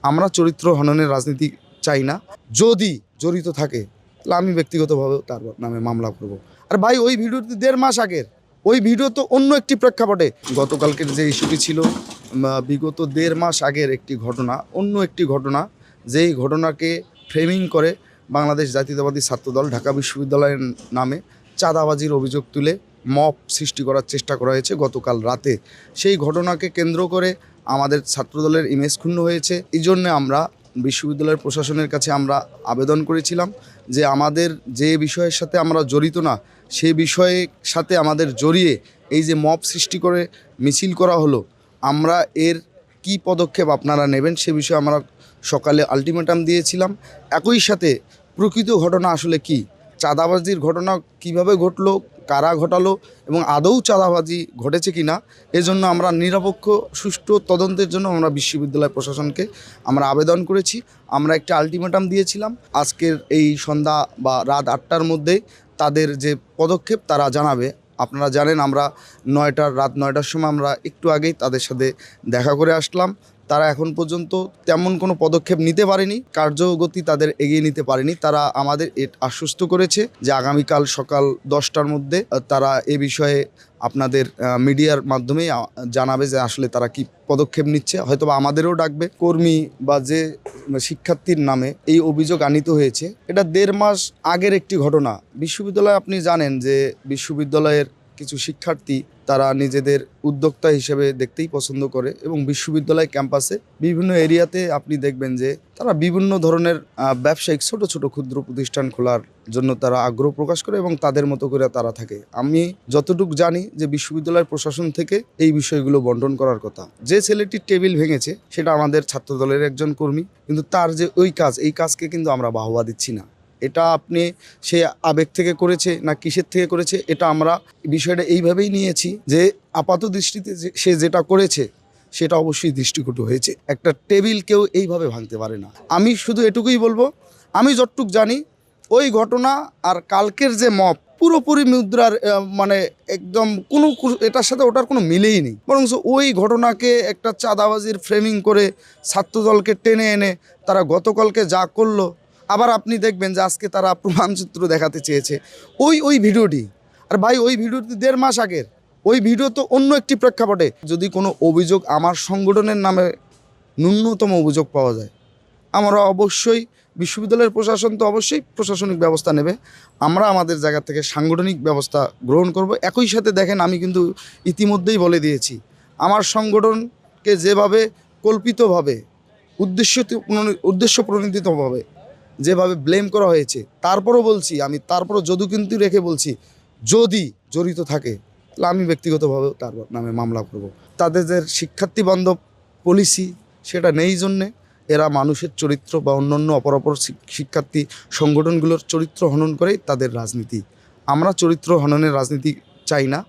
আমরা চরিত্র হননের রাজনীতি চাই না। যদি জড়িত থাকে তাহলে আমি ব্যক্তিগতভাবে তার নামে মামলা করব। আর ভাই ওই ভিডিওটি 1.5 মাস আগের, ওই ভিডিও তো অন্য একটি প্রেক্ষাপটে। গতকালকের যে ইস্যুটি ছিল বিগত 1.5 মাস আগের একটি ঘটনা, অন্য একটি ঘটনা, যেই ঘটনাকে ফ্রেমিং করে বাংলাদেশ জাতীয়তাবাদী ছাত্রদল ঢাকা বিশ্ববিদ্যালয়ের নামে চাঁদাবাজির অভিযোগ তুলে মব সৃষ্টি করার চেষ্টা করা হয়েছে গতকাল রাতে। সেই ঘটনাকে কেন্দ্র করে আমাদের ছাত্রদলের ইমেজ ক্ষুণ্ণ হয়েছে। এই জন্যে আমরা বিশ্ববিদ্যালয়ের প্রশাসনের কাছে আমরা আবেদন করেছিলাম যে আমাদের যে বিষয়ের সাথে আমরা জড়িত না, সেই বিষয়ের সাথে আমাদের জড়িয়ে এই যে মব সৃষ্টি করে মিছিল করা হলো, আমরা এর কি পদক্ষেপ আপনারা নেবেন সে বিষয়ে আমরা সকালে আলটিমেটাম দিয়েছিলাম। একই সাথে প্রকৃত ঘটনা আসলে কি, চাঁদাবাজির ঘটনা কিভাবে ঘটলো, কারা ঘটালো এবং আদৌ চাঁদাবাজি ঘটেছে কি না, এজন্য আমরা নিরপেক্ষ সুষ্ঠু তদন্তের জন্য আমরা বিশ্ববিদ্যালয় প্রশাসনকে আমরা আবেদন করেছি। আমরা একটা আলটিমেটাম দিয়েছিলাম আজকের এই সন্ধ্যা বা রাত 8টার মধ্যে তাদের যে পদক্ষেপ তারা জানাবে। আপনারা জানেন আমরা রাত 9টার সময় আমরা একটু আগেই তাদের সাথে দেখা করে আসলাম। তারা এখন পর্যন্ত তেমন কোনো পদক্ষেপ নিতে পারেনি, কার্যগতি তাদের এগিয়ে নিতে পারেনি। তারা আমাদের আশ্বস্ত করেছে যে আগামীকাল সকাল 10টার মধ্যে তারা এ বিষয়ে আপনাদের মিডিয়ার মাধ্যমে জানাবে যে আসলে তারা কি পদক্ষেপ নিচ্ছে। হয়তোবা আমাদেরও ডাকবে। কর্মী বা যে শিক্ষার্থীর নামে এই অভিযোগ আনিত হয়েছে, এটা 1.5 মাস আগের একটি ঘটনা। বিশ্ববিদ্যালয়ে আপনি জানেন যে বিশ্ববিদ্যালয়ের কিছু শিক্ষার্থী তারা নিজেদের উদ্যোক্তা হিসেবে দেখতেই পছন্দ করে এবং বিশ্ববিদ্যালয় ক্যাম্পাসে বিভিন্ন এরিয়াতে আপনি দেখবেন যে তারা বিভিন্ন ধরনের ব্যবসায়িক ছোট ছোট ক্ষুদ্র প্রতিষ্ঠান খোলার জন্য তারা আগ্রহ প্রকাশ করে এবং তাদের মতো করে তারা থাকে। আমি যতটুকু জানি যে বিশ্ববিদ্যালয়ের প্রশাসন থেকে এই বিষয়গুলো বন্টন করার কথা। যে ছেলেটির টেবিল ভেঙেছে সেটা আমাদের ছাত্রদলের একজন কর্মী, কিন্তু তার যে এই কাজকে কিন্তু আমরা বাহবা দিচ্ছি না। এটা আপনি সে আবেগ থেকে করেছে না কিসের থেকে করেছে, এটা আমরা বিষয়টা এইভাবেই নিয়েছি যে আপাত দৃষ্টিতে সে যেটা করেছে সেটা অবশ্যই দৃষ্টিকটু হয়েছে। একটা টেবিল কেউ এইভাবে ভাঙতে পারে না। আমি শুধু এটুকুই বলবো, আমি যতটুক জানি ওই ঘটনা আর কালকের যে মব পুরোপুরি মুদ্রার মানে একদম কোনো এটার সাথে ওটার কোনো মিলেই নেই। বরং ওই ঘটনাকে একটা চাঁদাবাজির ফ্রেমিং করে ছাত্রদলকে টেনে এনে তারা গতকালকে যা করলো, আবার আপনি দেখবেন যে আজকে তারা প্রমাণচিত্র দেখাতে চেয়েছে ওই ভিডিওটি। আর ভাই ওই ভিডিওটি 1.5 মাস আগের, ওই ভিডিও তো অন্য একটি প্রেক্ষাপটে। যদি কোনো অভিযোগ আমার সংগঠনের নামে ন্যূনতম অভিযোগ পাওয়া যায়, আমরা অবশ্যই বিশ্ববিদ্যালয়ের প্রশাসন তো অবশ্যই প্রশাসনিক ব্যবস্থা নেবে, আমরা আমাদের জায়গা থেকে সাংগঠনিক ব্যবস্থা গ্রহণ করব। একই সাথে দেখেন আমি কিন্তু ইতিমধ্যেই বলে দিয়েছি আমার সংগঠনকে যেভাবে কল্পিতভাবে উদ্দেশ্য প্রণোদিতভাবে যেভাবে ব্লেম করা হয়েছে, তারপরও বলছি আমি, তারপরও যদি কিন্তু রেখে বলছি যদি জড়িত থাকে তাহলে আমি ব্যক্তিগতভাবে তার নামে মামলা করব। তাদের যে শিক্ষার্থী বান্ধব পলিসি সেটা নেই জন্যে এরা মানুষের চরিত্র বা অন্যান্য অপরাপর শিক্ষার্থী সংগঠনগুলোর চরিত্র হনন করেই তাদের রাজনীতি। আমরা চরিত্র হননের রাজনীতি চাই না।